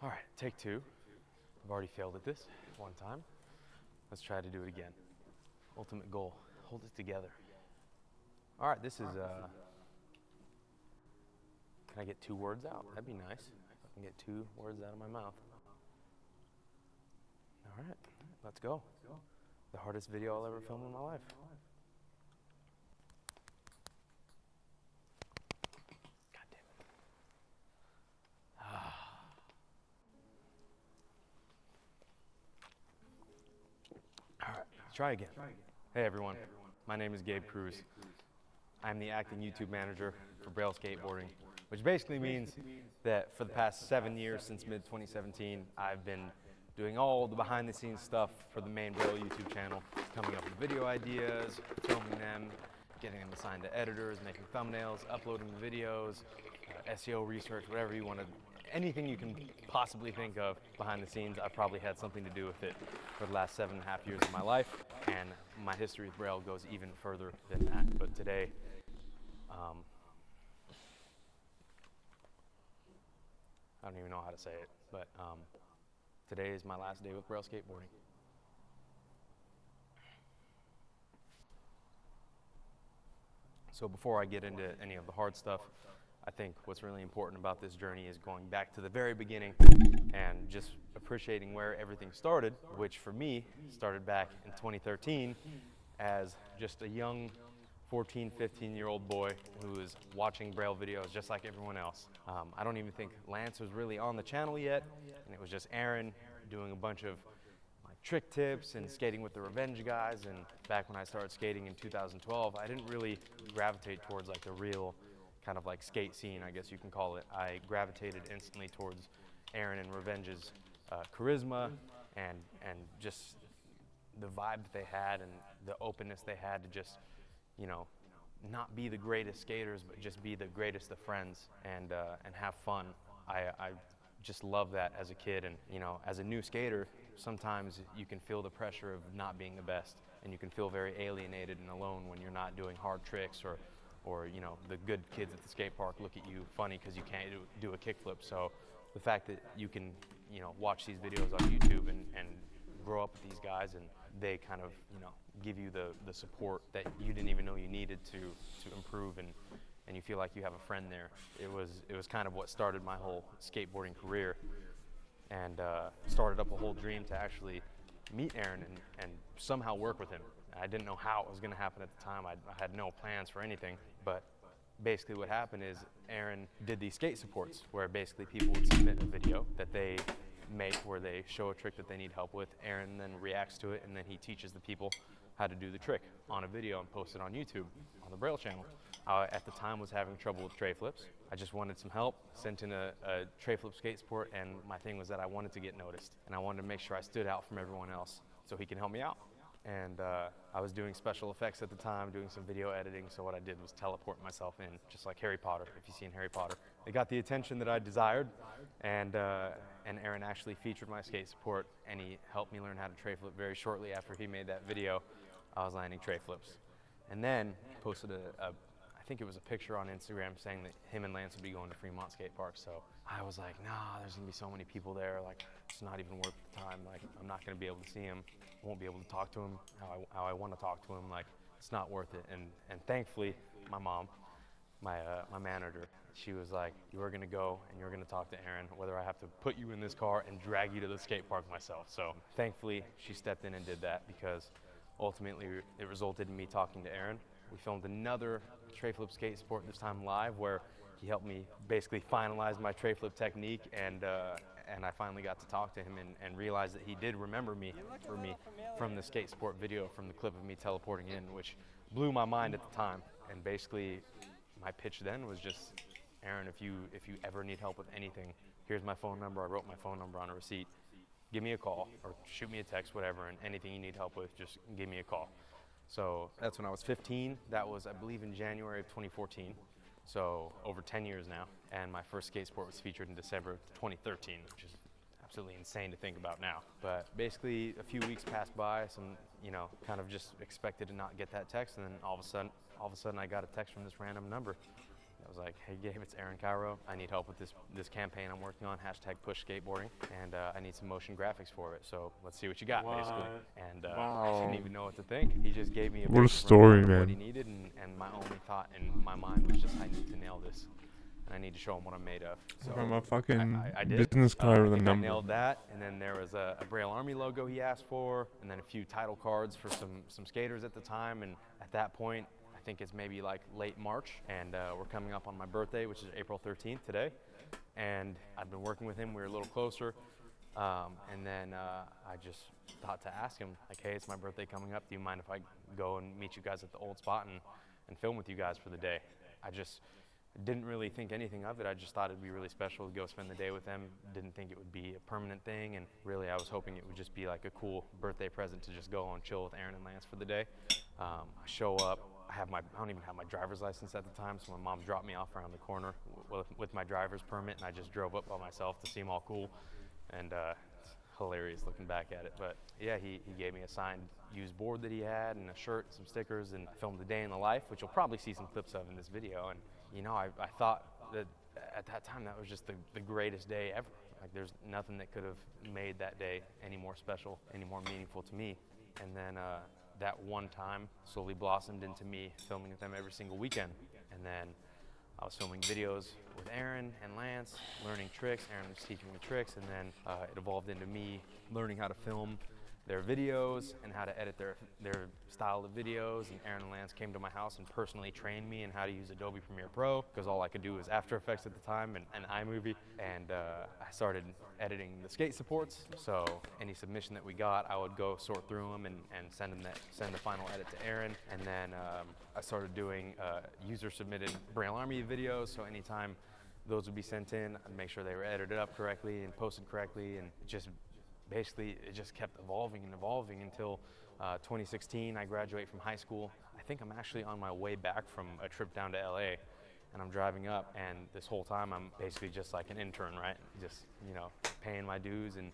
All right, take two. I've already failed at this one time. Let's try to do it again. Ultimate goal, hold it together. All right, this is, can I get 2 words out? That'd be nice. I can get 2 words out of my mouth. All right, let's go. The hardest video I'll ever film in my life. God damn it. All right, let's try again. Hey everyone, my name is Gabe Cruz. I'm the acting YouTube manager for Braille Skateboarding, which basically means that for the past 7 years, since mid-2017, I've been doing all the behind-the-scenes stuff for the main Braille YouTube channel, coming up with video ideas, filming them, getting them assigned to editors, making thumbnails, uploading the videos, SEO research, whatever you want to, anything you can possibly think of behind the scenes, I've probably had something to do with it for the last 7.5 years of my life, and my history with Braille goes even further than that. But today, I don't even know how to say it, but today is my last day with Braille skateboarding. So before I get into any of the hard stuff, I think what's really important about this journey is going back to the very beginning and just appreciating where everything started, which for me started back in 2013 as just a young 14, 15-year-old boy who was watching Braille videos just like everyone else. I don't even think Lance was really on the channel yet, and it was just Aaron doing a bunch of like trick tips and skating with the Revenge guys. And back when I started skating in 2012, I didn't really gravitate towards like the real kind of like skate scene, I guess you can call it. I gravitated instantly towards Aaron and Revenge's charisma and just the vibe that they had and the openness they had to just, you know, not be the greatest skaters, but just be the greatest of friends and have fun. I just love that as a kid, and you know, as a new skater, sometimes you can feel the pressure of not being the best, and you can feel very alienated and alone when you're not doing hard tricks, or you know, the good kids at the skate park look at you funny because you can't do a kickflip. So the fact that you can, you know, watch these videos on YouTube and grow up with these guys, and they kind of, you know, give you the support that you didn't even know you needed to improve, and you feel like you have a friend there. It was kind of what started my whole skateboarding career, and started up a whole dream to actually meet Aaron and somehow work with him. I didn't know how it was going to happen at the time. I had no plans for anything, but basically what happened is Aaron did these skate supports where basically people would submit a video that they make where they show a trick that they need help with. Aaron then reacts to it, and then he teaches the people how to do the trick on a video and post it on YouTube on the Braille channel. At the time was having trouble with tray flips. I just wanted some help, sent in a tray flip skate support, and my thing was that I wanted to get noticed, and I wanted to make sure I stood out from everyone else so he can help me out. And I was doing special effects at the time, doing some video editing, so what I did was teleport myself in, just like Harry Potter, if you've seen Harry Potter. It got the attention that I desired, and Aaron actually featured my skate support, and he helped me learn how to tray flip very shortly after he made that video. I was landing tray flips. And then posted I think it was a picture on Instagram saying that him and Lance would be going to Fremont Skate Park. So I was like, nah, there's gonna be so many people there, like it's not even worth the time. Like I'm not gonna be able to see him, won't be able to talk to him how I want to talk to him. Like it's not worth it. And thankfully, my mom, my manager, she was like, you are gonna go and you're gonna talk to Aaron, whether I have to put you in this car and drag you to the skate park myself. So thankfully, she stepped in and did that, because ultimately it resulted in me talking to Aaron. We filmed another tray flip skate support, this time live, where he helped me basically finalize my tray flip technique, and I finally got to talk to him and realize that he did remember me from the skate support video, from the clip of me teleporting in, which blew my mind at the time. And basically my pitch then was just, Aaron, if you ever need help with anything, here's my phone number. I wrote my phone number on a receipt. Give me a call or shoot me a text, whatever, and anything you need help with, just give me a call. So that's when I was 15. That was, I believe, in January of 2014. So over 10 years now. And my first skate sport was featured in December of 2013, which is absolutely insane to think about now. But basically a few weeks passed by, some, you know, kind of just expected to not get that text, and then all of a sudden I got a text from this random number. I was like, hey Gabe, it's Aaron Cairo. I need help with this campaign I'm working on, #push skateboarding, and I need some motion graphics for it. So let's see what you got, basically. And I didn't even know what to think. He just gave me a What a basic story, rundown of what man. he needed, and my only thought in my mind was just, I need to nail this. And I need to show him what I'm made of. So From a fucking I did. business card with a I think I number. nailed that. And then there was a Braille Army logo he asked for, and then a few title cards for some skaters at the time. And at that point, I think it's maybe like late March, and we're coming up on my birthday, which is April 13th today. And I've been working with him. We were a little closer. And then I just thought to ask him, like, hey, it's my birthday coming up. Do you mind if I go and meet you guys at the old spot and film with you guys for the day? I just didn't really think anything of it. I just thought it'd be really special to go spend the day with them. Didn't think it would be a permanent thing, and really I was hoping it would just be like a cool birthday present to just go and chill with Aaron and Lance for the day. I show up. I don't even have my driver's license at the time, so my mom dropped me off around the corner with my driver's permit, and I just drove up by myself to seem all cool. And it's hilarious looking back at it. But yeah, he gave me a signed used board that he had, and a shirt, some stickers, and I filmed the day in the life, which you'll probably see some clips of in this video. And you know, I thought that at that time that was just the greatest day ever. Like, there's nothing that could have made that day any more special, any more meaningful to me. And then that one time slowly blossomed into me filming with them every single weekend. And then I was filming videos with Aaron and Lance, learning tricks. Aaron was teaching me tricks, and then it evolved into me learning how to film their videos and how to edit their style of videos. And Aaron and Lance came to my house and personally trained me in how to use Adobe Premiere Pro, because all I could do was After Effects at the time and iMovie. And I started editing the skate supports. So any submission that we got, I would go sort through them and send the final edit to Aaron. And then I started doing user submitted Braille Army videos. So anytime those would be sent in, I'd make sure they were edited up correctly and posted correctly, and basically it just kept evolving and evolving until 2016. I graduate from high school. I think I'm actually on my way back from a trip down to LA, and I'm driving up, and this whole time I'm basically just like an intern, right? Just, you know, paying my dues and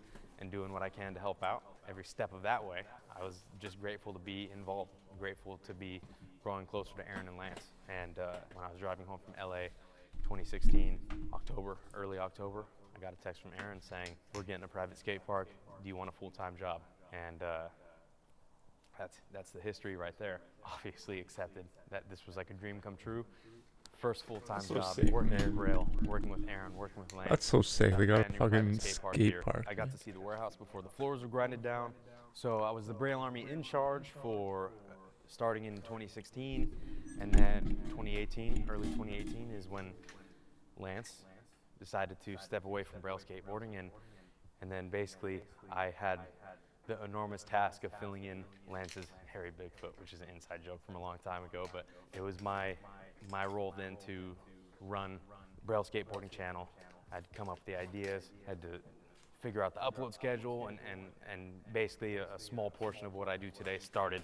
doing what I can to help out every step of that way. I was just grateful to be involved, grateful to be growing closer to Aaron and Lance. And when I was driving home from LA 2016, early October, I got a text from Aaron saying, we're getting a private skate park. Do you want a full-time job? And that's the history right there. Obviously accepted that this was like a dream come true. First full-time job, sick, working man. with Braille, working with Aaron, working with Lance. That's so sick. They got a brand new fucking private skate here. park. I got to see the warehouse before the floors were grinded down. So I was the Braille Army in charge for starting in 2016, and then 2018, early 2018 is when Lance decided to step away from Braille skateboarding, and then basically I had the enormous task of filling in Lance's hairy Bigfoot, which is an inside joke from a long time ago, but it was my role then to run Braille skateboarding channel. I'd come up with the ideas, had to figure out the upload schedule, and basically a small portion of what I do today started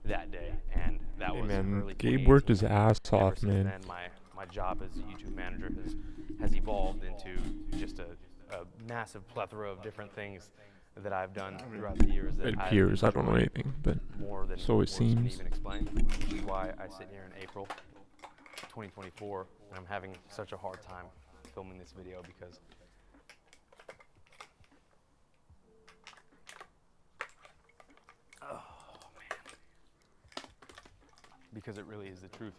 that day, and that Hey was man, early Gabe worked his 2018. ass Ever off, since man. then, my job as a YouTube manager has evolved into just a massive plethora of different things that I've done throughout the years that It I've appears, I don't know enjoyed anything, but more than so it words can seems. even explain, which is why I sit here in April 2024 and I'm having such a hard time filming this video because because it really is the truth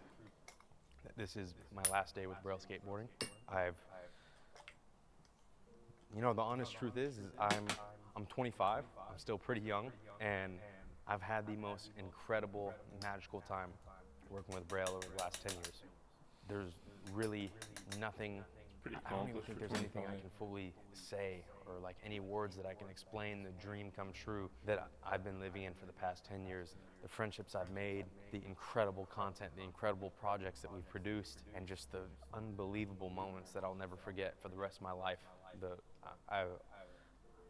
that this is my last day with Braille skateboarding. The honest truth is I'm 25, I'm still pretty young, and I've had the most incredible, magical time working with Braille over the last 10 years. There's really nothing, I don't even think there's anything I can fully say or like any words that I can explain the dream come true that I've been living in for the past 10 years. The friendships I've made, the incredible content, the incredible projects that we've produced, and just the unbelievable moments that I'll never forget for the rest of my life.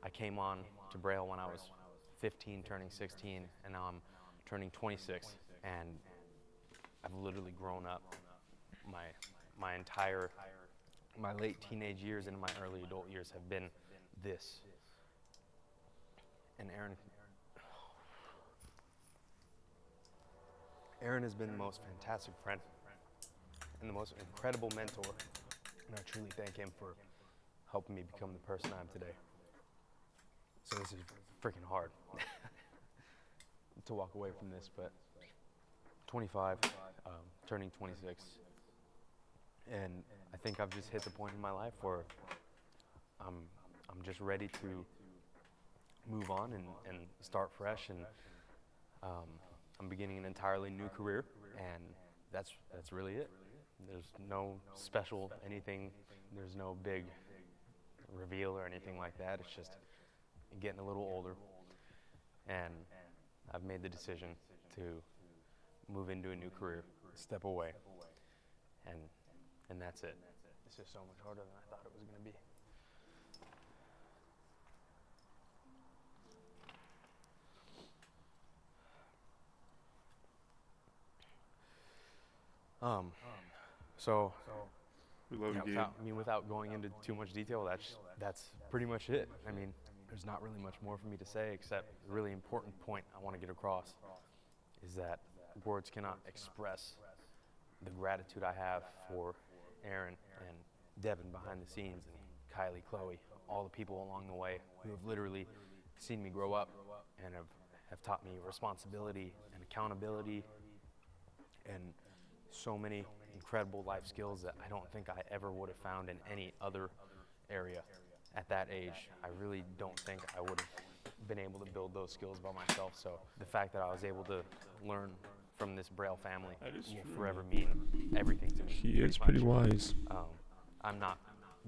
I came on to Braille when I was 15, turning 16, and now I'm turning 26, and I've literally grown up. My late teenage years and my early adult years have been this. And Aaron has been the most fantastic friend. and the most incredible mentor, and I truly thank him for helping me become the person I am today. So this is freaking hard to walk away from this, but 25, turning 26, and I think I've just hit the point in my life where I'm just ready to move on and start fresh, and I'm beginning an entirely new career, and that's really it. There's no special anything, there's no big reveal or anything like that. It's just getting a little older, and I've made the decision to move into a new career, step away, and that's it. This is so much harder than I thought it was going to be. So We love you, Gabe. without going into too much detail, that's pretty much it. I mean, there's not really much more for me to say, except the really important point I want to get across is that words cannot express the gratitude I have for Aaron and Devin behind the scenes, and Kylie, Chloe, all the people along the way who have literally seen me grow up and have taught me responsibility and accountability and so many incredible life skills that I don't think I ever would have found in any other area at that age. I really don't think I would have been able to build those skills by myself. So the fact that I was able to learn from this Braille family will forever mean everything to me. He is pretty wise. I'm not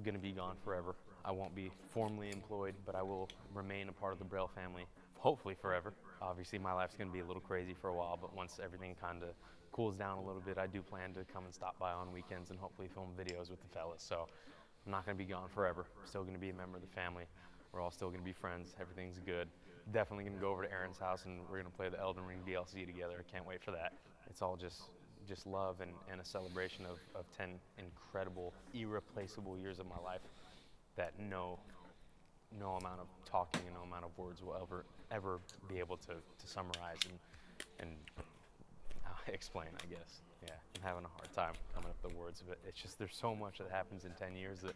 going to be gone forever. I won't be formally employed, but I will remain a part of the Braille family, hopefully forever. Obviously, my life's going to be a little crazy for a while, but once everything kind of cools down a little bit, I do plan to come and stop by on weekends and hopefully film videos with the fellas. So I'm not going to be gone forever. I'm still going to be a member of the family. We're all still going to be friends. Everything's good. Definitely going to go over to Aaron's house and we're going to play the Elden Ring DLC together. I can't wait for that. It's all just love and a celebration of 10 incredible, irreplaceable years of my life that no amount of talking and no amount of words will ever be able to summarize and explain, I guess. Yeah, I'm having a hard time coming up with the words of it. It's just there's so much that happens in 10 years that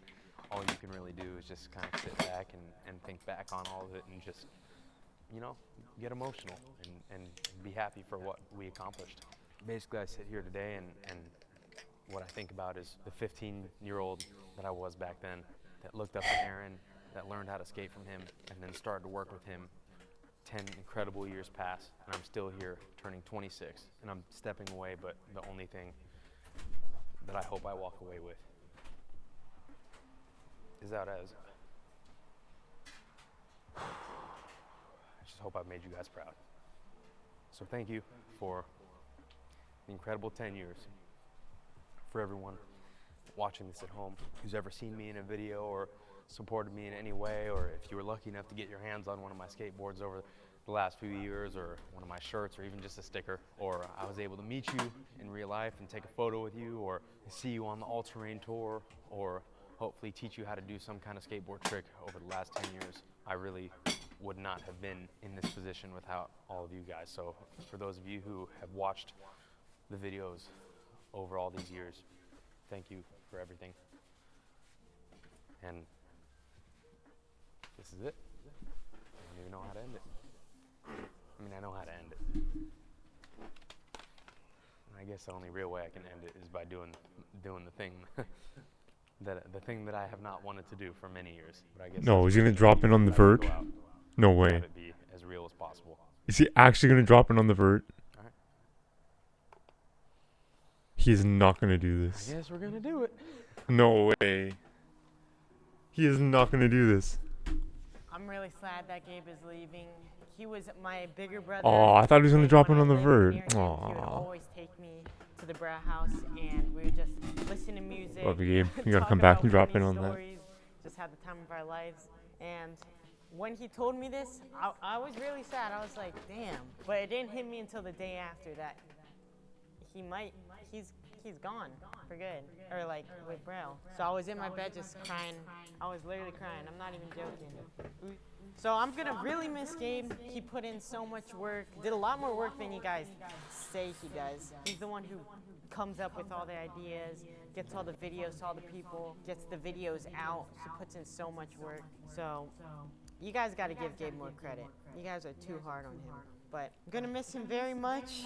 all you can really do is just kind of sit back and think back on all of it and just, get emotional and be happy for what we accomplished. Basically, I sit here today and what I think about is the 15-year-old that I was back then that looked up to Aaron, that learned how to skate from him, and then started to work with him. 10 incredible years pass, and I'm still here turning 26, and I'm stepping away, but the only thing that I hope I walk away with is out as, I just hope I've made you guys proud. So thank you for the incredible 10 years. For everyone watching this at home who's ever seen me in a video or supported me in any way, or if you were lucky enough to get your hands on one of my skateboards over the last few years, or one of my shirts, or even just a sticker, or I was able to meet you in real life and take a photo with you, or see you on the all-terrain tour, or hopefully teach you how to do some kind of skateboard trick over the last 10 years. I really would not have been in this position without all of you guys. So for those of you who have watched the videos over all these years, thank you for everything. And this is it. I don't even know how to end it. I mean, I know how to end it. I guess the only real way I can end it is by doing the thing the thing that I have not wanted to do for many years. But I guess No, he's gonna drop in on the vert. No way. Have it be as real as possible. Is he actually gonna drop in on the vert? All right. He is not gonna do this. I guess we're gonna do it. No way. He is not gonna do this. I'm really sad that Gabe is leaving. He was my bigger brother. Oh, I thought he was gonna drop in When on the I lived vert. near him, He would Aw. always take me to the brah house, and we would just listen to music. Love you, Gabe. You gotta talk come back about and drop in funny on that. stories, just have the time of our lives. And when he told me this, I was really sad. I was like, damn. But it didn't hit me until the day after that he's gone for good, or like with Braille. So I was in my bed just crying. I was literally crying. I'm not even joking. So I'm gonna really miss Gabe. He put in so much work, did a lot more work than you guys say he does. He's the one who comes up with all the ideas, gets all the videos to all the people, gets the videos out, so puts in so much work. So you guys got to give Gabe more credit. You guys are too hard on him. But I'm going to miss him very much,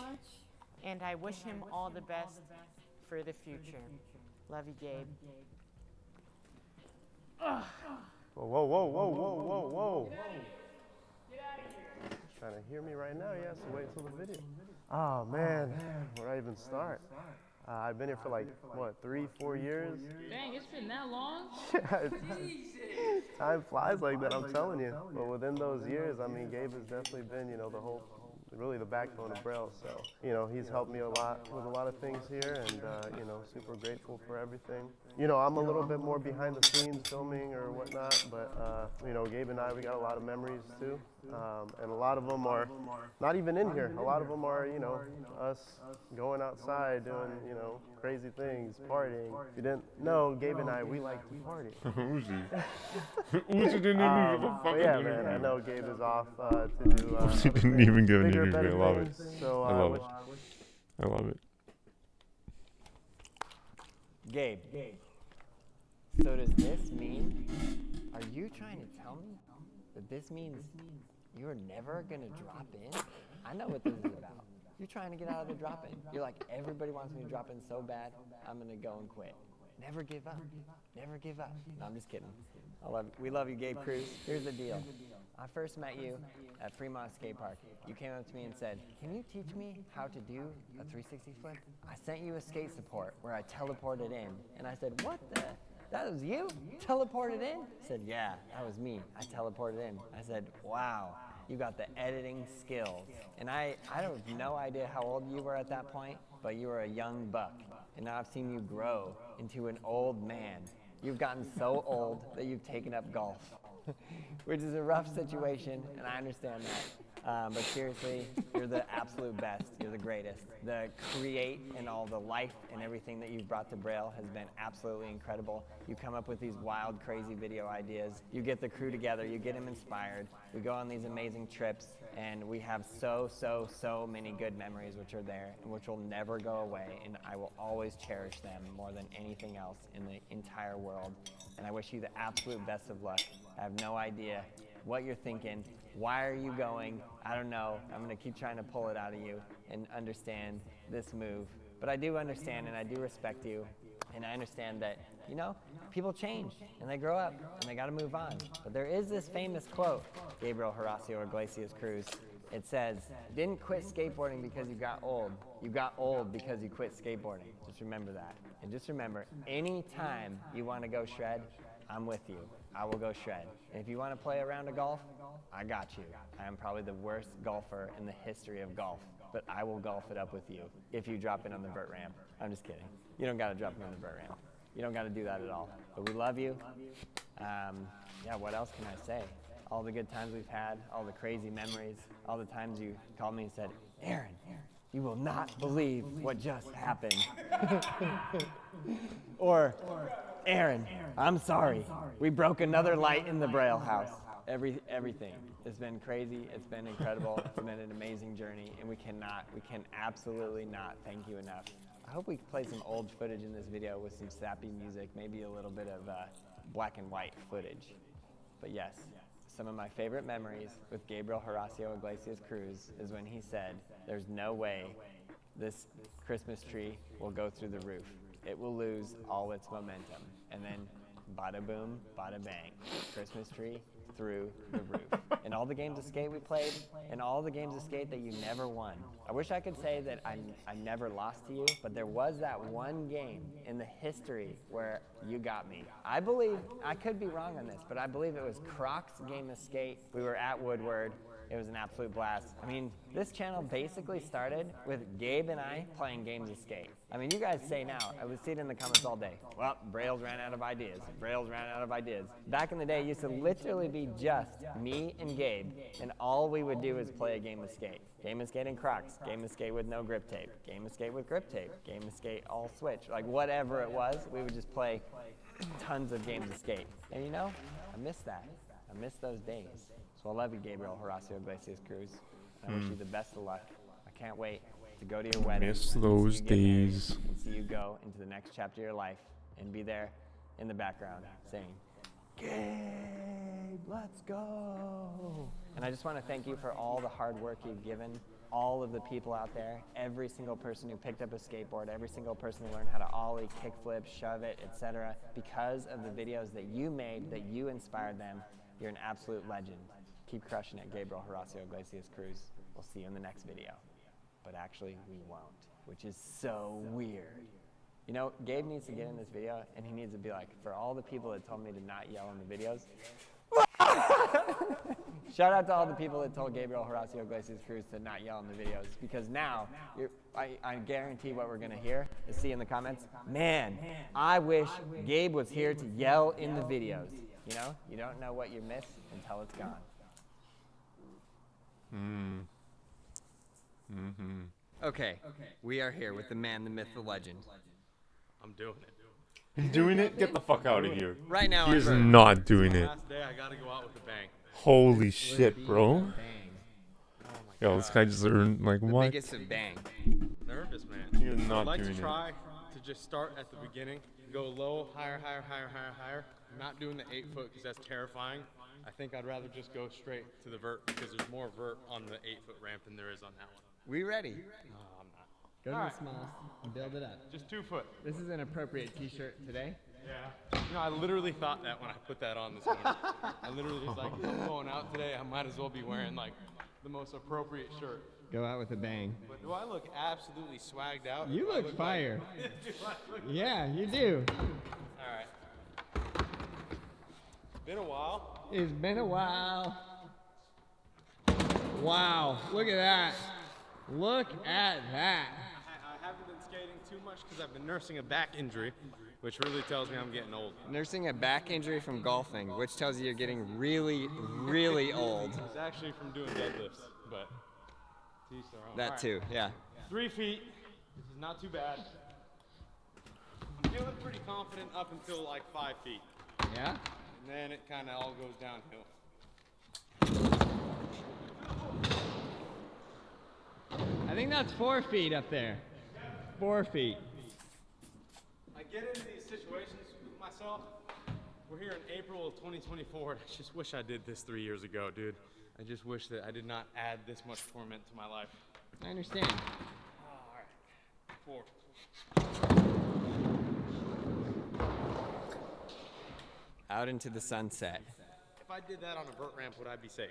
and I wish him all the best for the future. Love you, Gabe. Whoa, whoa, whoa, whoa, whoa, whoa, whoa. Trying to hear me right now? Yeah, so wait till the video. Oh man, where do I even start? I've been here for like, what, 3-4 years? Dang, it's been that long? Time flies like that, I'm telling you. But within those years, I mean, Gabe has definitely been, you know, really the backbone of Braille. So, you know, he's helped me a lot with a lot of things here, and, you know, super grateful for everything. You know, I'm a little bit more behind the scenes filming or whatnot, but, you know, Gabe and I, we got a lot of memories too. And a lot of them are not even in here. A lot of them are, you know, us going outside doing, you know, crazy things, partying. If you didn't know, Gabe and I, we like to party. Uzi. Uzi didn't even give a fucking Yeah, man, I know Gabe is off to do Uzi didn't even give an bigger, interview. better I love it. things. So, I love it. I love it. Gabe, so does this mean, are you trying to tell me that this means you're never going to drop in? I know what this is about. You're trying to get out of the drop-in. You're like, everybody wants me to drop in so bad, I'm going to go and quit. Never give up. Never give up. No, I'm just kidding. We love you, Gabe Cruz. Here's the deal. I first met you at Fremont Skate Park. You came up to me and said, can you teach me how to do a 360 flip? I sent you a skate support where I teleported in. And I said, what the? That was you? Teleported in? I said, yeah, that was me. I teleported in. I said, wow, you got the editing skills. And I have no idea how old you were at that point, but you were a young buck. And now I've seen you grow into an old man. You've gotten so old that you've taken up golf, which is a rough situation, and I understand that. But seriously, you're the absolute best. You're the greatest. The create and all the life and everything that you've brought to Braille has been absolutely incredible. You come up with these wild, crazy video ideas. You get the crew together. You get them inspired. We go on these amazing trips, and we have so many good memories which are there and which will never go away, and I will always cherish them more than anything else in the entire world. And I wish you the absolute best of luck. I have no idea what you're thinking. Why are you going? I don't know. I'm going to keep trying to pull it out of you and understand this move. But I do understand, and I do respect you. And I understand that, you know, people change and they grow up and they got to move on. But there is this famous quote, Gabriel Horacio Iglesias Cruz. It says, didn't quit skateboarding because you got old. You got old because you quit skateboarding. Just remember that. And just remember, anytime you want to go shred, I'm with you. I will go shred. And if you want to play a round of golf, I got you. I am probably the worst golfer in the history of golf, but I will golf it up with you if you drop in on the vert ramp. I'm just kidding. You don't got to drop in on the vert ramp. You don't got to do that at all. But we love you. Yeah, what else can I say? All the good times we've had, all the crazy memories, all the times you called me and said, Aaron, you will not believe what just happened. Or, Aaron, I'm sorry. We broke another light in the Braille house. Everything. It's been crazy. It's been incredible. It's been an amazing journey, and we can absolutely not thank you enough. I hope we can play some old footage in this video with some sappy music, maybe a little bit of black and white footage. But yes, some of my favorite memories with Gabriel Horacio Iglesias Cruz is when he said, there's no way this Christmas tree will go through the roof. It will lose all its momentum. And then bada boom, bada bang, Christmas tree through the roof. And all the games of skate we played, and all the games of skate that you never won. I wish I could say that I never lost to you, but there was that one game in the history where you got me. I believe, I could be wrong on this, but I believe it was Croc's game of skate. We were at Woodward. It was an absolute blast. I mean, this channel basically started with Gabe and I playing games of skate. I mean, you guys say now, I would see it in the comments all day. Well, Braille's ran out of ideas. Braille's ran out of ideas. Back in the day, it used to literally be just me and Gabe, and all we would do is play a game of skate. Game of skate in Crocs, game of skate with no grip tape, game of skate with grip tape, game of skate all switch. Like whatever it was, we would just play tons of games of skate. And you know, I miss that. I miss those days. So I love you, Gabriel Horacio Iglesias Cruz. I wish you the best of luck. I can't wait to go to your wedding. Miss and those see you get married, days. And see you go into the next chapter of your life and be there in the background saying, Gabe, let's go. And I just want to thank you for all the hard work you've given all of the people out there, every single person who picked up a skateboard, every single person who learned how to ollie, kickflip, shove it, etc. Because of the videos that you made, that you inspired them, you're an absolute legend. Keep crushing it, Gabriel Horacio Iglesias Cruz. We'll see you in the next video. But actually, we won't, which is so weird. You know, Gabe needs to get in this video, and he needs to be like, for all the people that told me to not yell in the videos, shout out to all the people that told Gabriel Horacio Iglesias Cruz to not yell in the videos, because now, I guarantee what we're going to hear is see in the comments, man, I wish Gabe was here to yell in the videos. You know, you don't know what you miss until it's gone. Okay, we are here with the man, the myth, the legend. I'm doing it. He's doing it? Get the fuck out of here. Right now, He is not doing it. Last day, I gotta go out with a bang. Holy shit, bro. Bang. Yo, this guy just earned, like, The what? biggest of bang. Nervous, man. He is I'd not like doing to it. try to just start at the beginning, go low, higher, higher, higher, higher, higher. I'm not doing the 8 foot because that's terrifying. I think I'd rather just go straight to the vert because there's more vert on the 8 foot ramp than there is on that one. We ready? No, I'm not. Go to All the right. smalls and build it up. Just 2 foot. This is an appropriate t-shirt today. Yeah. You know, I literally thought that when I put that on this morning. I literally was like, if I'm going out today, I might as well be wearing like the most appropriate shirt. Go out with a bang. But do I look absolutely swagged out? You Do I look fire. Like, do I look Yeah, you do. All right. Been a while. It's been a while. Wow, look at that. Look at that. I haven't been skating too much because I've been nursing a back injury, which really tells me I'm getting old. Nursing a back injury from golfing, which tells you you're getting really, really old. It's actually from doing deadlifts, but to each their own. That All right. too, yeah. 3 feet. This is not too bad. I'm feeling pretty confident up until like 5 feet. Yeah? And then it kind of all goes downhill. I think that's 4 feet up there. 4 feet. I get into these situations with myself. We're here in April of 2024. I just wish I did this 3 years ago, dude. I just wish that I did not add this much torment to my life. I understand. All right. 4. Out into the sunset. If I did that on a vert ramp, would I be safe?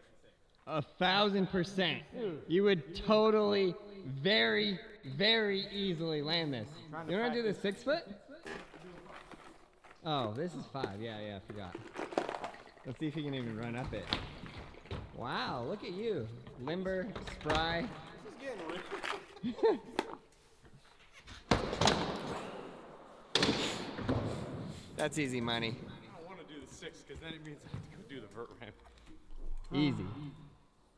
1,000%. You would totally, very, very easily land this. You want to do the 6 foot? Oh, this is 5. Yeah, I forgot. Let's see if he can even run up it. Wow, look at you. Limber, spry. This is getting real. That's easy money. I don't want to do the 6 because then it means I have to go do the vert ramp. Easy.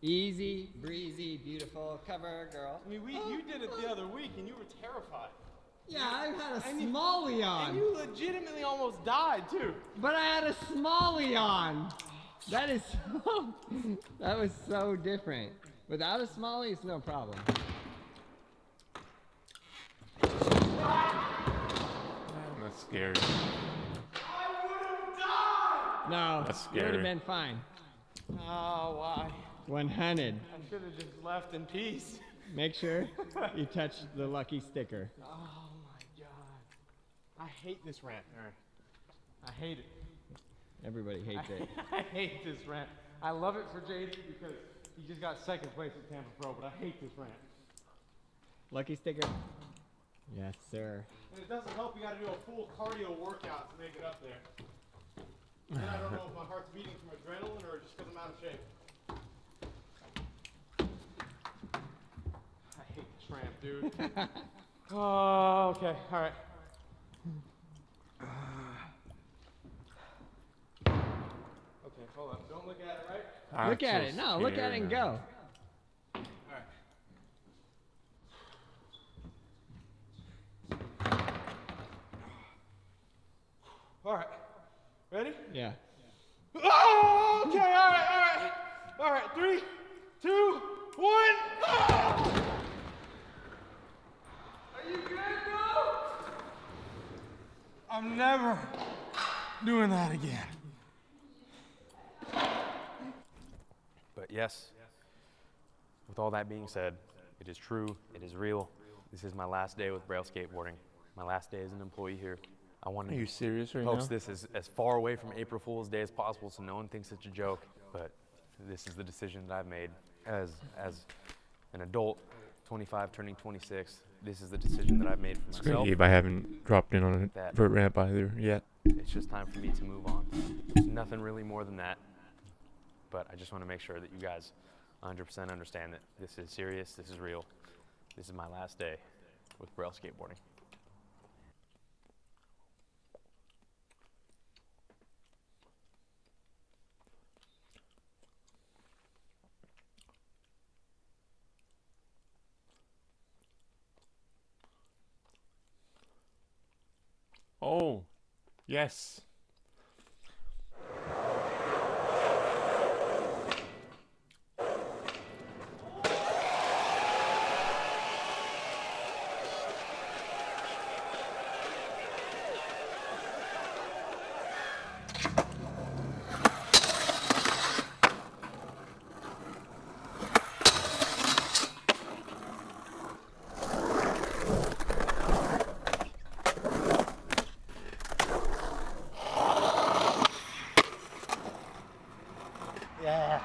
Easy, breezy, beautiful, cover girl. I mean, you did it the other week and you were terrified. Yeah, I had a smallie And on. you legitimately almost died too. But I had a smallie on. That is so, that was so different. Without a smallie, it's no problem. That's scary. No, That's you would have scary. been fine. Oh, why? 100. I should have just left in peace. Make sure you touch the lucky sticker. Oh my god. I hate this ramp, Aaron. I hate it. Everybody hates it. I hate this ramp. I love it for JD because he just got second place at Tampa Pro, but I hate this ramp. Lucky sticker? Yes, sir. And it doesn't help, you gotta do a full cardio workout to make it up there. And I don't know if my heart's beating from adrenaline or just because I'm out of shape. I hate this ramp, dude. Oh, okay, alright. Okay, hold up. Don't look at it, right? Look at it. No, look at it and go. Alright. Alright. Ready? Yeah. Oh, okay, alright. Alright, 3, 2, 1. Oh! I'm never doing that again. But yes, with all that being said, it is true, it is real. This is my last day with Braille Skateboarding. My last day as an employee here. I want Are you to serious right post now? this as far away from April Fool's Day as possible so no one thinks it's a joke. But this is the decision that I've made as an adult, 25 turning 26. This is the decision that I've made for It's great, myself. Abe. I haven't dropped in on a That- vert ramp either yet. It's just time for me to move on. There's nothing really more than that. But I just want to make sure that you guys 100% understand that this is serious, this is real. This is my last day with Braille Skateboarding. Oh, yes. Yeah.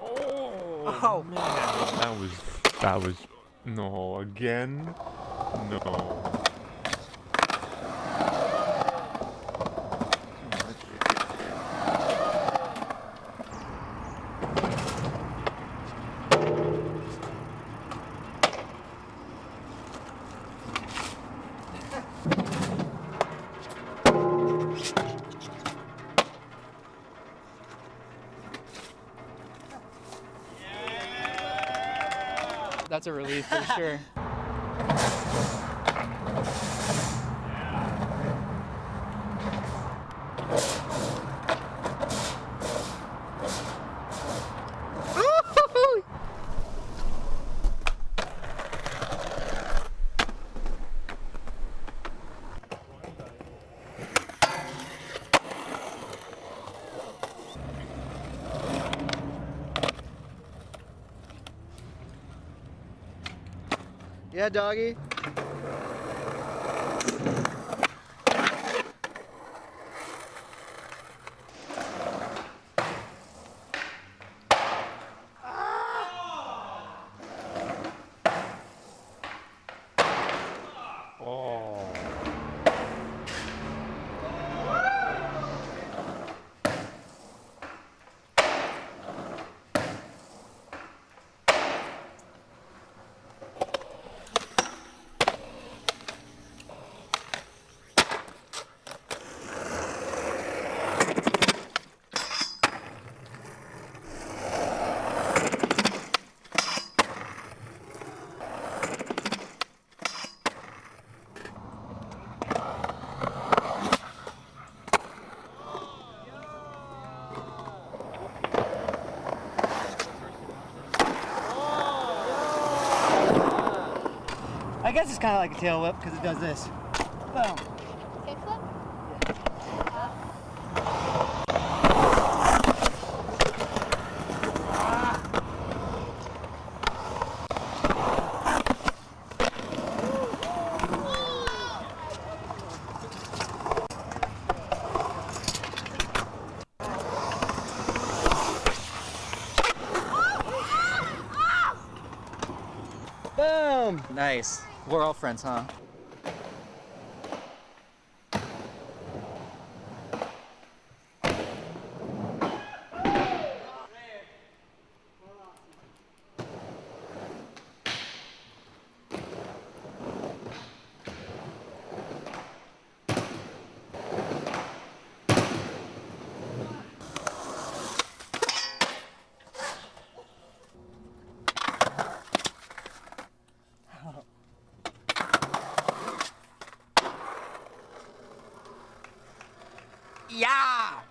Oh, man. That was, no, again? No. That's a relief for sure. Yeah, doggy. Oh. I guess it's kind of like a tail whip because it does this. Boom. Boom. Nice. We're all friends, huh? Yeah.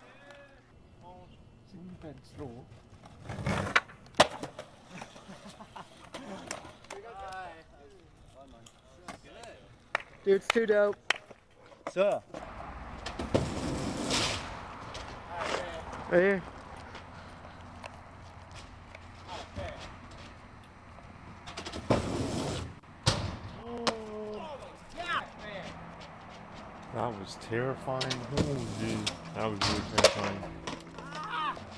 Dude's too dope. Sir. Right here. That was terrifying. Oh, gee. That was really terrifying.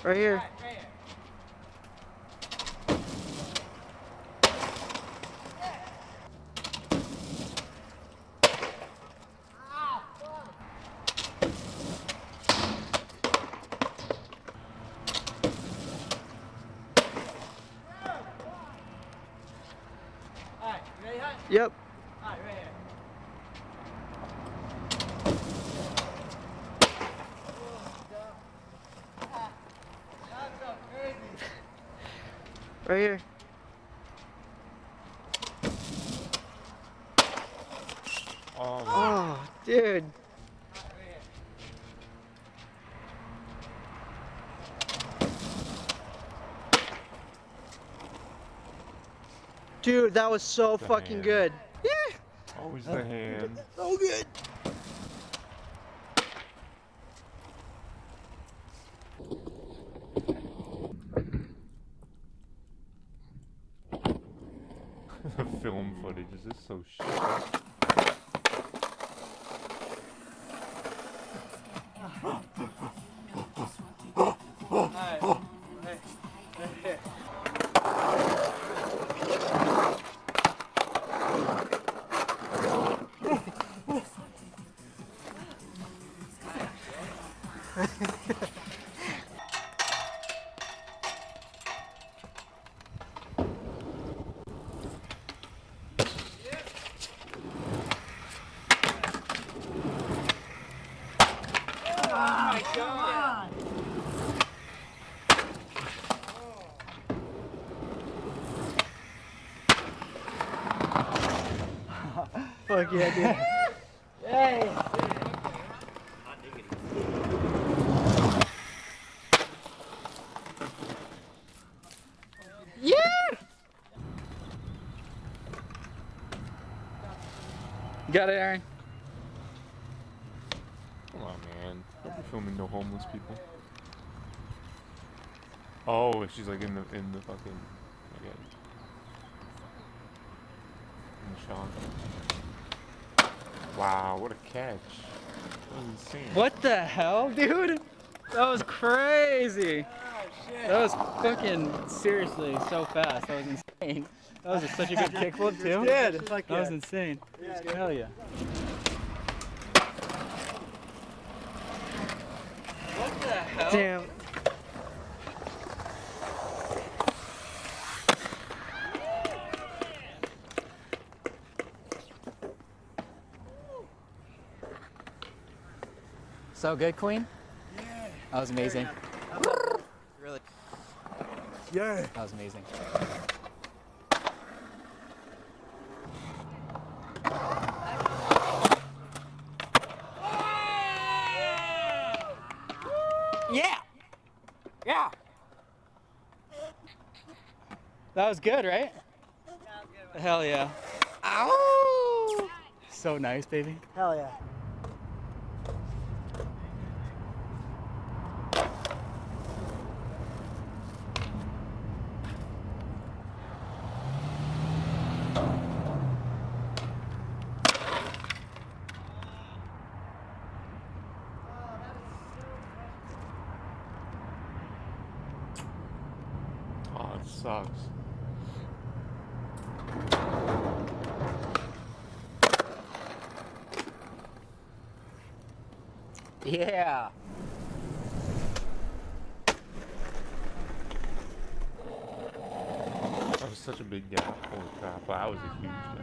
Right here. Yep. Right here. Oh, dude. Dude, that was so The fucking hand. good. Always the hand. So good. The film footage is just so shit. Fuck yeah, dude. Hey. Yeah. Got it, Aaron. Come on, man. Don't be filming no homeless people. Oh, she's like in the fucking. Okay. In the shot. Wow, what a catch. That was insane. What the hell, dude? That was crazy. That was fucking seriously so fast. That was insane. That was such a good kickflip too. That was insane. Hell yeah. What the hell? Damn. So good, Queen? That was amazing. Really? Yeah. That was amazing. Yeah! Yeah! That was good, right? Hell yeah. Ow! So nice, baby. Hell yeah. Oh, it sucks. Yeah. That was such a big gap. Holy crap. That was a huge gap.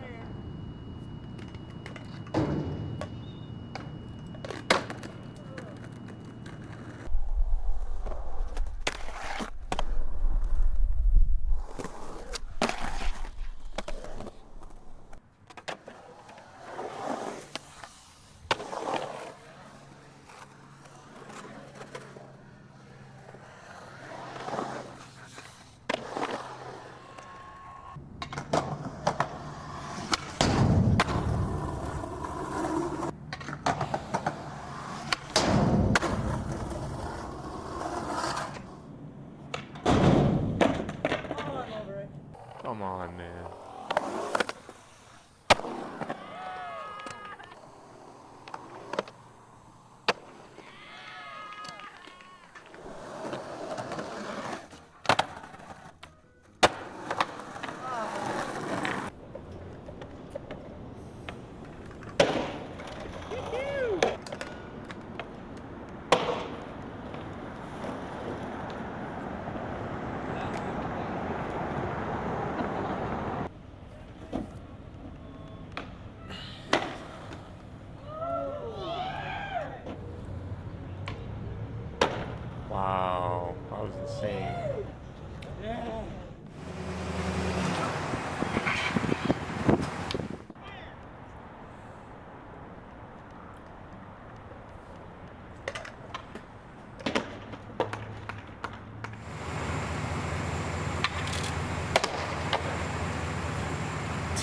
insane.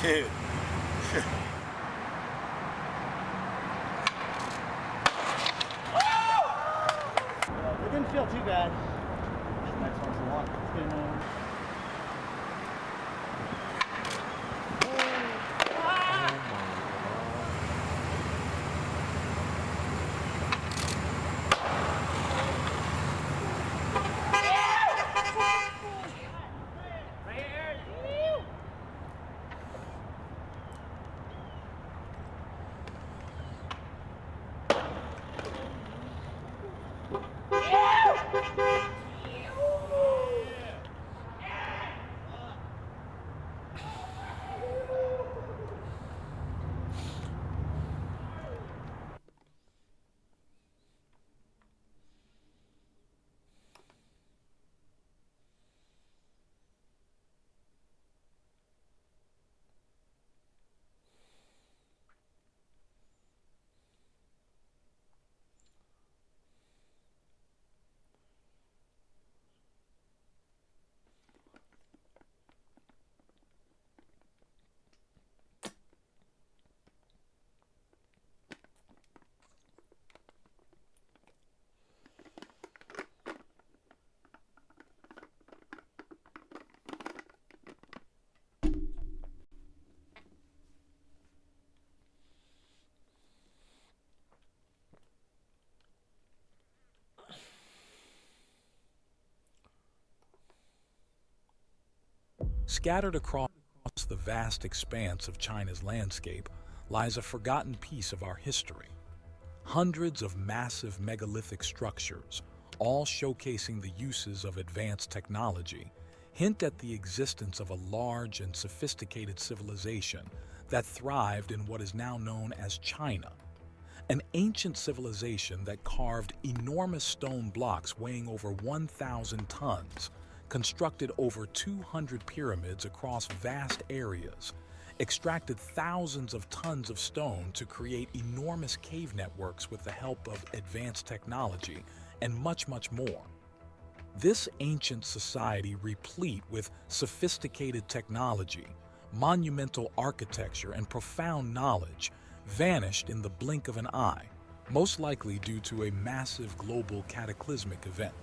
Dude. It didn't feel too bad. Next one's the one. It's been, Scattered across the vast expanse of China's landscape lies a forgotten piece of our history. Hundreds of massive megalithic structures, all showcasing the uses of advanced technology, hint at the existence of a large and sophisticated civilization that thrived in what is now known as China. An ancient civilization that carved enormous stone blocks weighing over 1,000 tons, constructed over 200 pyramids across vast areas, extracted thousands of tons of stone to create enormous cave networks with the help of advanced technology, and much, much more. This ancient society, replete with sophisticated technology, monumental architecture, and profound knowledge, vanished in the blink of an eye, most likely due to a massive global cataclysmic event.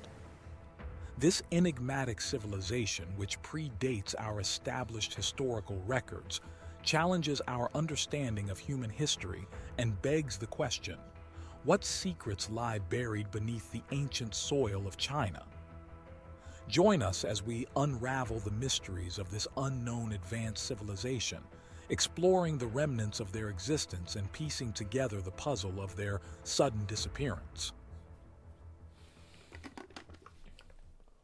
This enigmatic civilization, which predates our established historical records, challenges our understanding of human history and begs the question, what secrets lie buried beneath the ancient soil of China? Join us as we unravel the mysteries of this unknown advanced civilization, exploring the remnants of their existence and piecing together the puzzle of their sudden disappearance.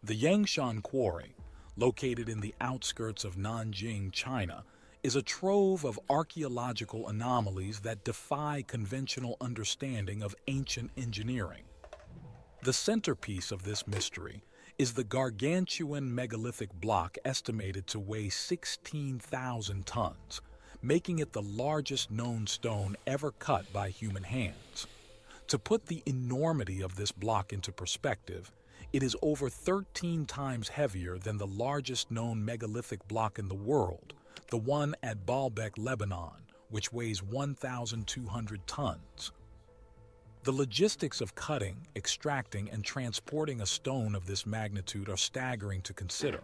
The Yangshan Quarry, located in the outskirts of Nanjing, China, is a trove of archaeological anomalies that defy conventional understanding of ancient engineering. The centerpiece of this mystery is the gargantuan megalithic block estimated to weigh 16,000 tons, making it the largest known stone ever cut by human hands. To put the enormity of this block into perspective, it is over 13 times heavier than the largest known megalithic block in the world, the one at Baalbek, Lebanon, which weighs 1,200 tons. The logistics of cutting, extracting, and transporting a stone of this magnitude are staggering to consider.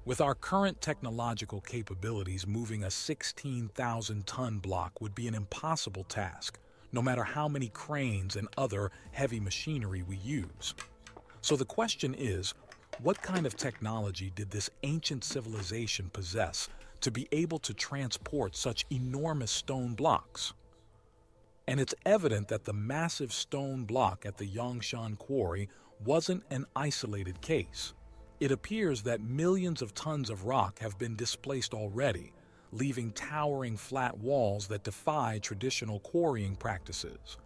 With our current technological capabilities, moving a 16,000-ton block would be an impossible task, no matter how many cranes and other heavy machinery we use. So the question is, what kind of technology did this ancient civilization possess to be able to transport such enormous stone blocks? And it's evident that the massive stone block at the Yangshan Quarry wasn't an isolated case. It appears that millions of tons of rock have been displaced already, leaving towering flat walls that defy traditional quarrying practices.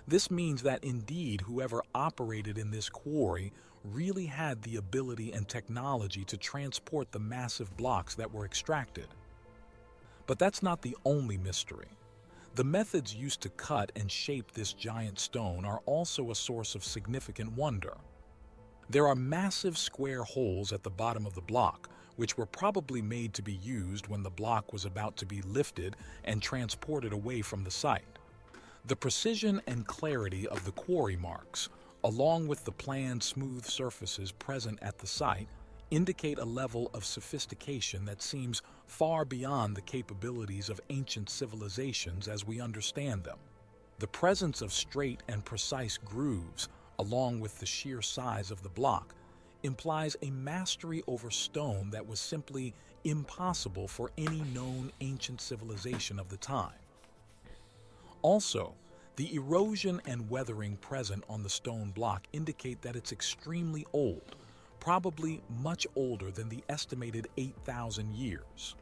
This means that indeed whoever operated in this quarry really had the ability and technology to transport the massive blocks that were extracted. But that's not the only mystery. The methods used to cut and shape this giant stone are also a source of significant wonder. There are massive square holes at the bottom of the block, which were probably made to be used when the block was about to be lifted and transported away from the site. The precision and clarity of the quarry marks, along with the planned smooth surfaces present at the site, indicate a level of sophistication that seems far beyond the capabilities of ancient civilizations as we understand them. The presence of straight and precise grooves, along with the sheer size of the block, implies a mastery over stone that was simply impossible for any known ancient civilization of the time. Also, the erosion and weathering present on the stone block indicate that it's extremely old, probably much older than the estimated 8,000 years.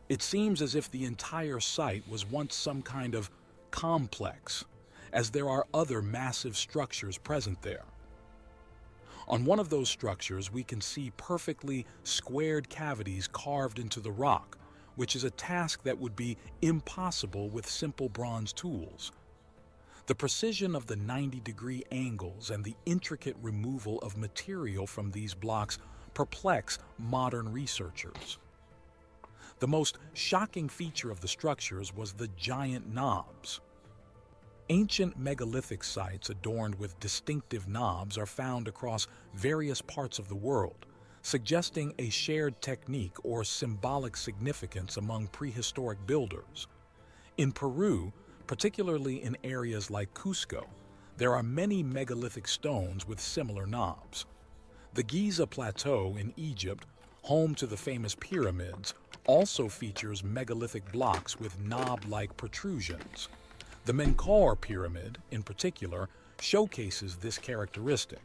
It seems as if the entire site was once some kind of complex, as there are other massive structures present there. On one of those structures, we can see perfectly squared cavities carved into the rock, which is a task that would be impossible with simple bronze tools. The precision of the 90-degree angles and the intricate removal of material from these blocks perplex modern researchers. The most shocking feature of the structures was the giant knobs. Ancient megalithic sites adorned with distinctive knobs are found across various parts of the world, suggesting a shared technique or symbolic significance among prehistoric builders. In Peru, particularly in areas like Cusco, there are many megalithic stones with similar knobs. The Giza Plateau in Egypt, home to the famous pyramids, also features megalithic blocks with knob-like protrusions. The Menkaure Pyramid, in particular, showcases this characteristic.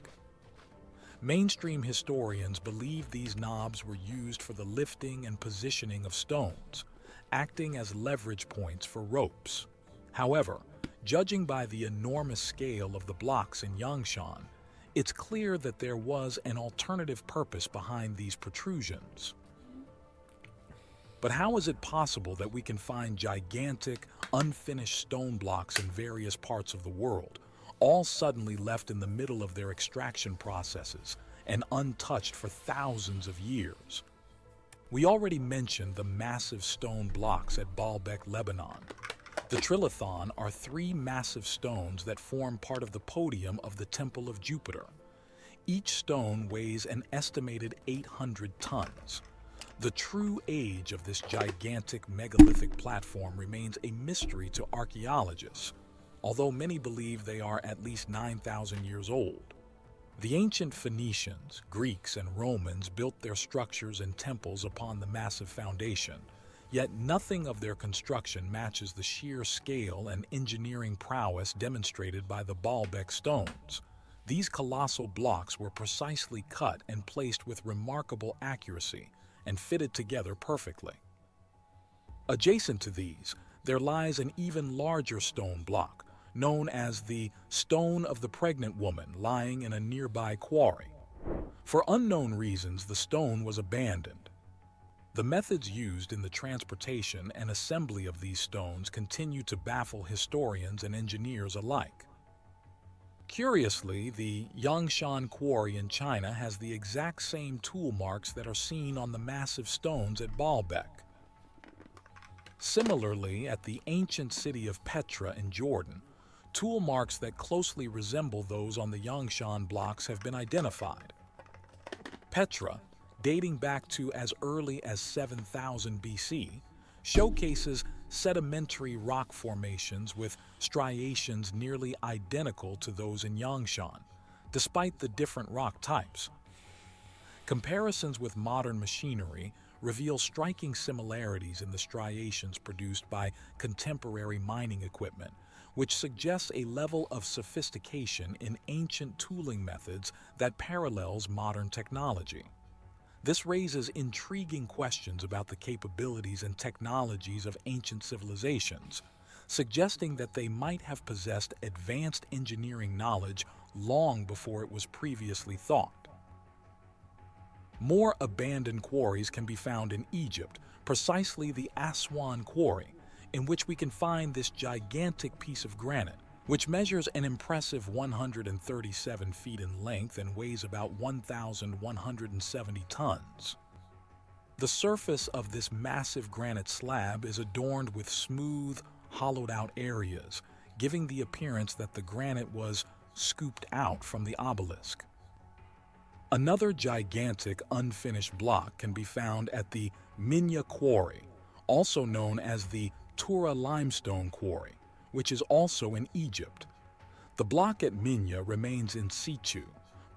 Mainstream historians believe these knobs were used for the lifting and positioning of stones, acting as leverage points for ropes. However, judging by the enormous scale of the blocks in Yangshan, it's clear that there was an alternative purpose behind these protrusions. But how is it possible that we can find gigantic, unfinished stone blocks in various parts of the world, all suddenly left in the middle of their extraction processes and untouched for thousands of years? We already mentioned the massive stone blocks at Baalbek, Lebanon. The trilithon are three massive stones that form part of the podium of the Temple of Jupiter. Each stone weighs an estimated 800 tons. The true age of this gigantic megalithic platform remains a mystery to archaeologists, although many believe they are at least 9,000 years old. The ancient Phoenicians, Greeks, and Romans built their structures and temples upon the massive foundation, yet nothing of their construction matches the sheer scale and engineering prowess demonstrated by the Baalbek stones. These colossal blocks were precisely cut and placed with remarkable accuracy and fitted together perfectly. Adjacent to these, there lies an even larger stone block, known as the Stone of the Pregnant Woman, lying in a nearby quarry. For unknown reasons, the stone was abandoned. The methods used in the transportation and assembly of these stones continue to baffle historians and engineers alike. Curiously, the Yangshan quarry in China has the exact same tool marks that are seen on the massive stones at Baalbek. Similarly, at the ancient city of Petra in Jordan, tool marks that closely resemble those on the Yangshan blocks have been identified. Petra, dating back to as early as 7000 BC, showcases sedimentary rock formations with striations nearly identical to those in Yangshan, despite the different rock types. Comparisons with modern machinery reveal striking similarities in the striations produced by contemporary mining equipment, which suggests a level of sophistication in ancient tooling methods that parallels modern technology. This raises intriguing questions about the capabilities and technologies of ancient civilizations, suggesting that they might have possessed advanced engineering knowledge long before it was previously thought. More abandoned quarries can be found in Egypt, precisely the Aswan Quarry, in which we can find this gigantic piece of granite, which measures an impressive 137 feet in length and weighs about 1,170 tons. The surface of this massive granite slab is adorned with smooth, hollowed-out areas, giving the appearance that the granite was scooped out from the obelisk. Another gigantic unfinished block can be found at the Minya Quarry, also known as the Tura Limestone Quarry, which is also in Egypt. The block at Minya remains in situ,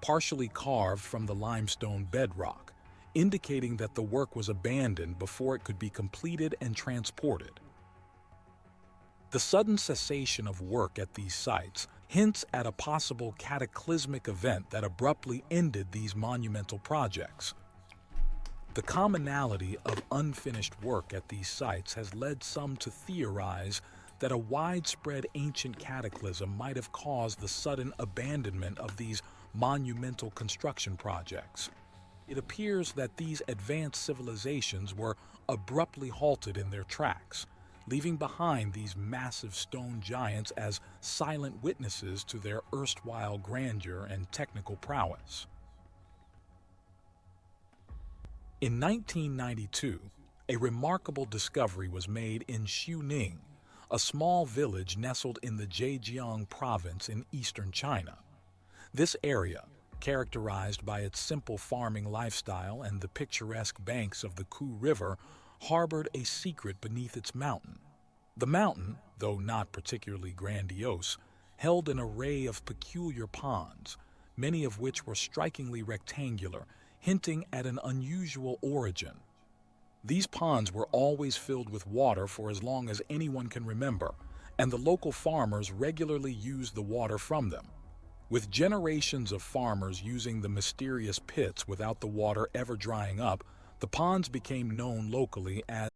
partially carved from the limestone bedrock, indicating that the work was abandoned before it could be completed and transported. The sudden cessation of work at these sites hints at a possible cataclysmic event that abruptly ended these monumental projects. The commonality of unfinished work at these sites has led some to theorize that a widespread ancient cataclysm might have caused the sudden abandonment of these monumental construction projects. It appears that these advanced civilizations were abruptly halted in their tracks, leaving behind these massive stone giants as silent witnesses to their erstwhile grandeur and technical prowess. In 1992, a remarkable discovery was made in Xiuning, a small village nestled in the Zhejiang province in eastern China. This area, characterized by its simple farming lifestyle and the picturesque banks of the Ku River, harbored a secret beneath its mountain. The mountain, though not particularly grandiose, held an array of peculiar ponds, many of which were strikingly rectangular, hinting at an unusual origin. These ponds were always filled with water for as long as anyone can remember, and the local farmers regularly used the water from them. With generations of farmers using the mysterious pits without the water ever drying up, the ponds became known locally as